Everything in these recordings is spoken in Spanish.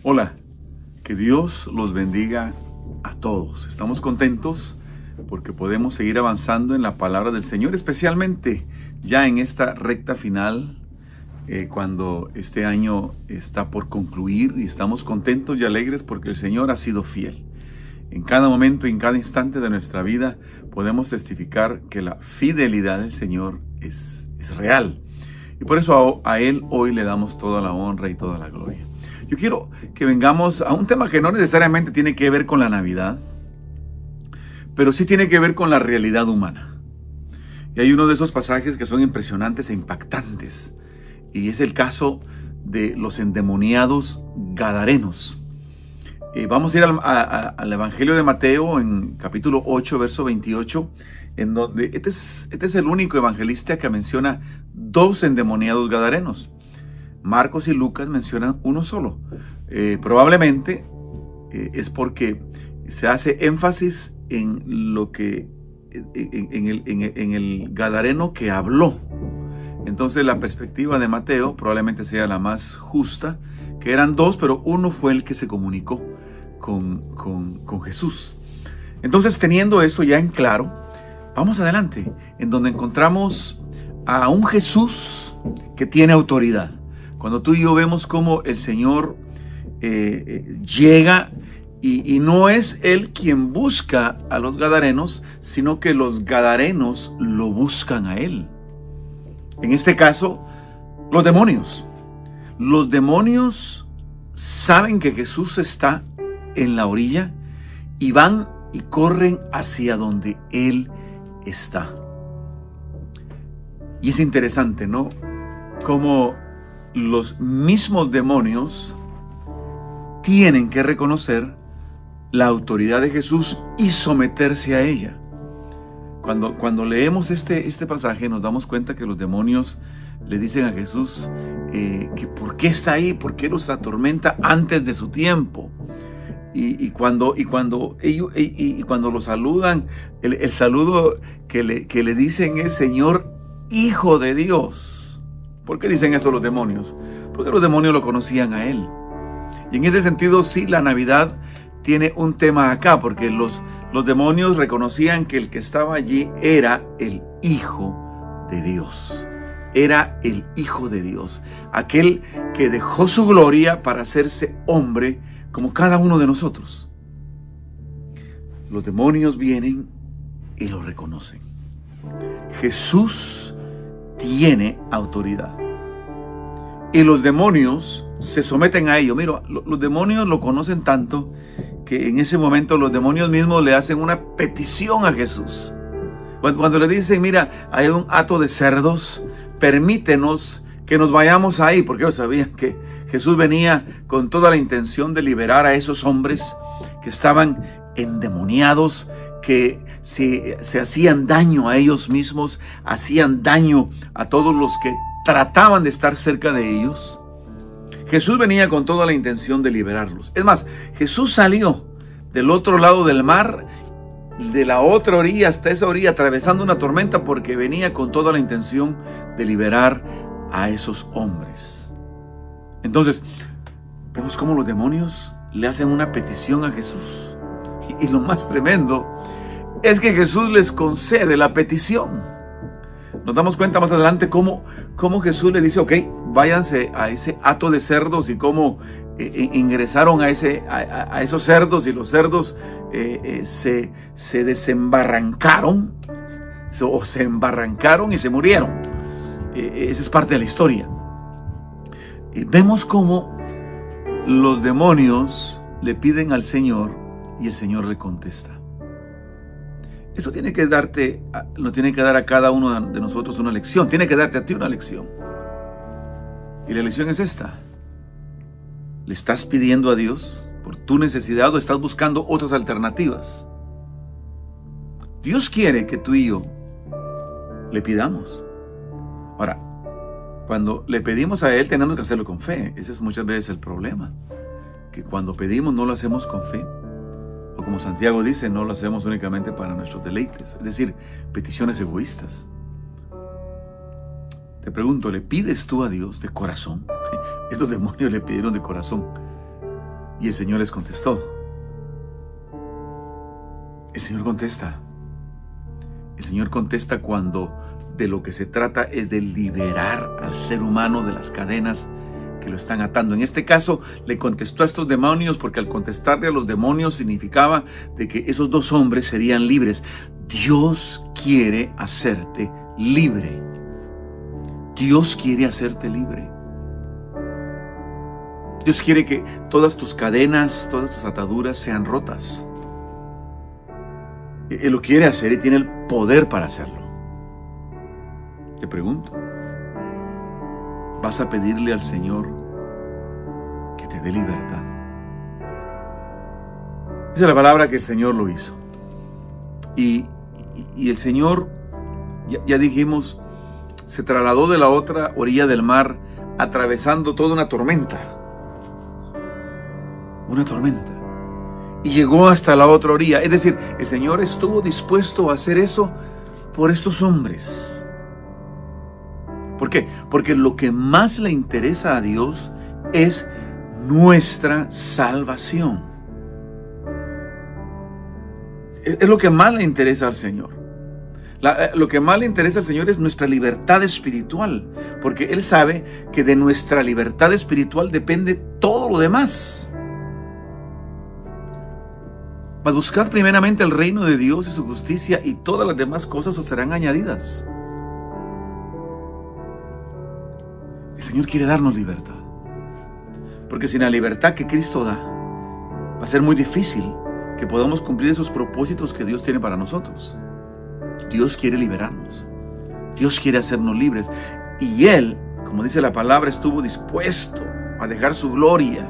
Hola, que Dios los bendiga a todos. Estamos contentos porque podemos seguir avanzando en la palabra del Señor, especialmente ya en esta recta final, cuando este año está por concluir, y estamos contentos y alegres porque el Señor ha sido fiel. En cada momento y en cada instante de nuestra vida podemos testificar que la fidelidad del Señor es real. Y por eso a Él hoy le damos toda la honra y toda la gloria. Yo quiero que vengamos a un tema que no necesariamente tiene que ver con la Navidad, pero sí tiene que ver con la realidad humana. Y hay uno de esos pasajes que son impresionantes e impactantes, y es el caso de los endemoniados gadarenos. Vamos a ir al Evangelio de Mateo en capítulo 8, verso 28, en donde este es el único evangelista que menciona dos endemoniados gadarenos. Marcos y Lucas mencionan uno solo. Probablemente es porque se hace énfasis en el gadareno que habló. Entonces la perspectiva de Mateo probablemente sea la más justa, que eran dos, pero uno fue el que se comunicó con Jesús. Entonces, teniendo eso ya en claro, vamos adelante, en donde encontramos a un Jesús que tiene autoridad. Cuando tú y yo vemos cómo el Señor llega y no es Él quien busca a los gadarenos, sino que los gadarenos lo buscan a Él. En este caso, los demonios. Los demonios saben que Jesús está en la orilla y van y corren hacia donde Él está. Y es interesante, ¿no? Cómo los mismos demonios tienen que reconocer la autoridad de Jesús y someterse a ella. Cuando leemos este pasaje nos damos cuenta que los demonios le dicen a Jesús que por qué está ahí, por qué los atormenta antes de su tiempo. Y cuando lo saludan, el saludo que le dicen es: Señor, Hijo de Dios. ¿Por qué dicen eso los demonios? Porque los demonios lo conocían a Él. Y en ese sentido, sí, la Navidad tiene un tema acá, porque los demonios reconocían que el que estaba allí era el Hijo de Dios. Era el Hijo de Dios, aquel que dejó su gloria para hacerse hombre como cada uno de nosotros. Los demonios vienen y lo reconocen. Jesús tiene autoridad. Y los demonios se someten a ello. Mira, los demonios lo conocen tanto que en ese momento los demonios mismos le hacen una petición a Jesús. Cuando le dicen: mira, hay un hato de cerdos, permítenos que nos vayamos ahí, porque ellos sabían que Jesús venía con toda la intención de liberar a esos hombres que estaban endemoniados, que se hacían daño a ellos mismos, hacían daño a todos los que trataban de estar cerca de ellos. Jesús venía con toda la intención de liberarlos. Es más, Jesús salió del otro lado del mar, de la otra orilla hasta esa orilla, atravesando una tormenta, porque venía con toda la intención de liberar a esos hombres. Entonces, vemos cómo los demonios le hacen una petición a Jesús. Y lo más tremendo es que Jesús les concede la petición. Nos damos cuenta más adelante cómo Jesús le dice: ok, váyanse a ese hato de cerdos, y cómo ingresaron a esos cerdos, y los cerdos se desembarrancaron, o se embarrancaron y se murieron. Esa es parte de la historia. Vemos cómo los demonios le piden al Señor y el Señor le contesta. Esto nos tiene que dar a cada uno de nosotros una lección. Tiene que darte a ti una lección. Y la lección es esta: ¿le estás pidiendo a Dios por tu necesidad o estás buscando otras alternativas? Dios quiere que tú y yo le pidamos. Ahora, cuando le pedimos a Él, tenemos que hacerlo con fe. Ese es muchas veces el problema, que cuando pedimos no lo hacemos con fe. O como Santiago dice, no lo hacemos únicamente para nuestros deleites, es decir, peticiones egoístas. Te pregunto, ¿le pides tú a Dios de corazón? Estos demonios le pidieron de corazón. Y el Señor les contestó. El Señor contesta. El Señor contesta cuando de lo que se trata es de liberar al ser humano de las cadenas que lo están atando. En este caso le contestó a estos demonios porque al contestarle a los demonios significaba de que esos dos hombres serían libres. Dios quiere hacerte libre. Dios quiere hacerte libre. Dios quiere que todas tus cadenas, todas tus ataduras sean rotas. Él lo quiere hacer y tiene el poder para hacerlo. Te pregunto, ¿vas a pedirle al Señor que te dé libertad? Dice la palabra que el Señor lo hizo. Y el Señor, ya dijimos, se trasladó de la otra orilla del mar, atravesando toda una tormenta. Una tormenta. Y llegó hasta la otra orilla. Es decir, el Señor estuvo dispuesto a hacer eso por estos hombres. ¿Por qué? Porque lo que más le interesa a Dios es nuestra salvación. Es lo que más le interesa al Señor. Lo que más le interesa al Señor es nuestra libertad espiritual. Porque Él sabe que de nuestra libertad espiritual depende todo lo demás. Mas buscad primeramente el reino de Dios y su justicia, y todas las demás cosas os serán añadidas. El Señor quiere darnos libertad. Porque sin la libertad que Cristo da, va a ser muy difícil que podamos cumplir esos propósitos que Dios tiene para nosotros. Dios quiere liberarnos. Dios quiere hacernos libres. Y Él, como dice la palabra, estuvo dispuesto a dejar su gloria.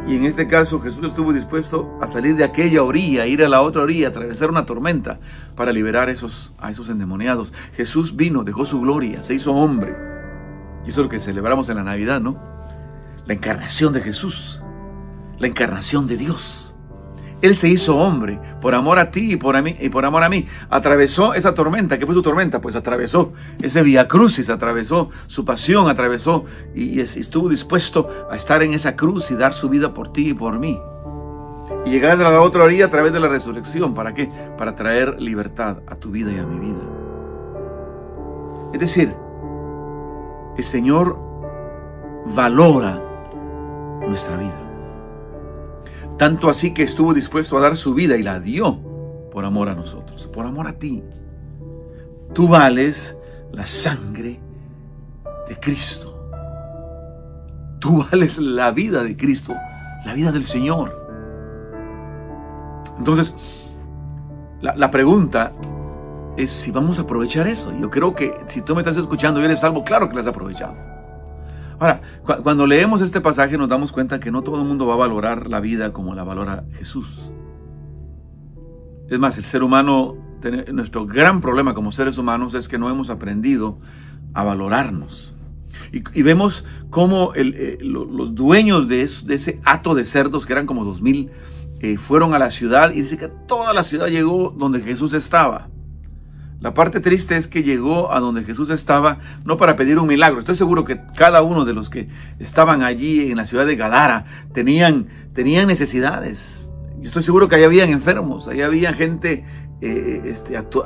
Y en este caso Jesús estuvo dispuesto a salir de aquella orilla, ir a la otra orilla, atravesar una tormenta para liberar a esos endemoniados. Jesús vino, dejó su gloria, se hizo hombre. Y eso es lo que celebramos en la Navidad, ¿no? La encarnación de Jesús, la encarnación de Dios. Él se hizo hombre por amor a ti y por amor a mí. Atravesó esa tormenta. ¿Qué fue su tormenta? Pues atravesó ese Vía Crucis, atravesó su pasión, atravesó y estuvo dispuesto a estar en esa cruz y dar su vida por ti y por mí. Y llegar a la otra orilla a través de la resurrección. ¿Para qué? Para traer libertad a tu vida y a mi vida. Es decir, el Señor valora nuestra vida. Tanto así que estuvo dispuesto a dar su vida y la dio por amor a nosotros, por amor a ti. Tú vales la sangre de Cristo. Tú vales la vida de Cristo, la vida del Señor. Entonces, la pregunta es si vamos a aprovechar eso. Yo creo que si tú me estás escuchando y eres salvo, claro que lo has aprovechado. Ahora, cuando leemos este pasaje nos damos cuenta que no todo el mundo va a valorar la vida como la valora Jesús. Es más, el ser humano, nuestro gran problema como seres humanos es que no hemos aprendido a valorarnos. Y vemos cómo los dueños de ese hato de cerdos, que eran como 2000, fueron a la ciudad y dice que toda la ciudad llegó donde Jesús estaba. La parte triste es que llegó a donde Jesús estaba no para pedir un milagro. Estoy seguro que cada uno de los que estaban allí en la ciudad de Gadara tenían necesidades. Yo estoy seguro que ahí habían enfermos, ahí había gente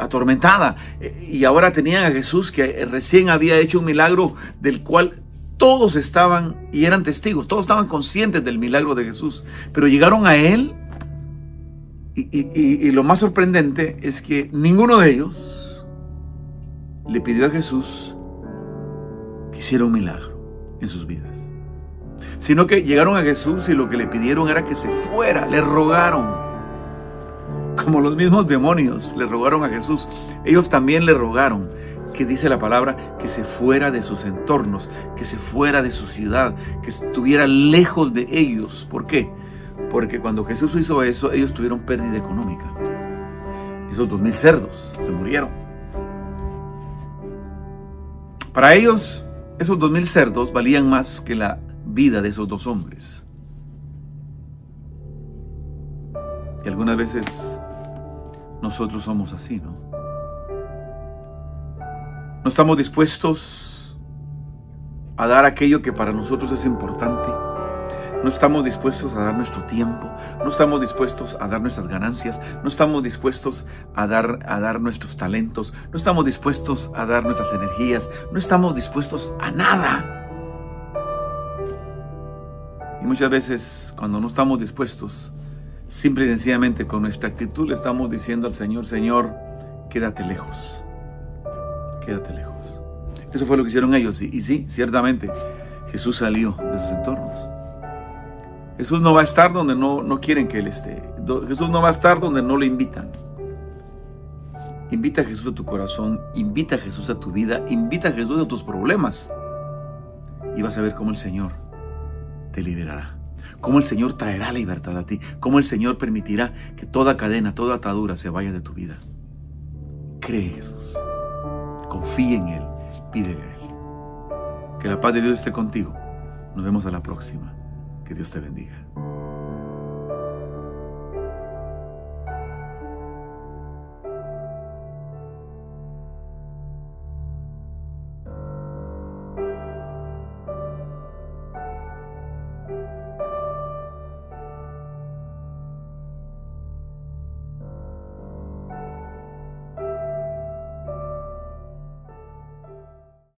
atormentada. Y ahora tenían a Jesús que recién había hecho un milagro del cual todos estaban y eran testigos. Todos estaban conscientes del milagro de Jesús. Pero llegaron a Él y lo más sorprendente es que ninguno de ellos le pidió a Jesús que hiciera un milagro en sus vidas, sino que llegaron a Jesús y lo que le pidieron era que se fuera. Le rogaron, como los mismos demonios le rogaron a Jesús. Ellos también le rogaron, que dice la palabra, que se fuera de sus entornos, que se fuera de su ciudad, que estuviera lejos de ellos. ¿Por qué? Porque cuando Jesús hizo eso, ellos tuvieron pérdida económica. Esos 2000 cerdos se murieron. Para ellos, esos 2000 cerdos valían más que la vida de esos dos hombres. Y algunas veces nosotros somos así, ¿no? No estamos dispuestos a dar aquello que para nosotros es importante. No estamos dispuestos a dar nuestro tiempo, no estamos dispuestos a dar nuestras ganancias, no estamos dispuestos a dar nuestros talentos, no estamos dispuestos a dar nuestras energías, no estamos dispuestos a nada. Y muchas veces cuando no estamos dispuestos, simple y sencillamente con nuestra actitud le estamos diciendo al Señor: Señor, quédate lejos, quédate lejos. Eso fue lo que hicieron ellos. Y sí, ciertamente, Jesús salió de sus entornos. Jesús no va a estar donde no quieren que Él esté. Jesús no va a estar donde no le invitan. Invita a Jesús a tu corazón, invita a Jesús a tu vida, invita a Jesús a tus problemas. Y vas a ver cómo el Señor te liberará. Cómo el Señor traerá libertad a ti. Cómo el Señor permitirá que toda cadena, toda atadura se vaya de tu vida. Cree en Jesús. Confía en Él. Pídele a Él. Que la paz de Dios esté contigo. Nos vemos a la próxima. Que Dios te bendiga.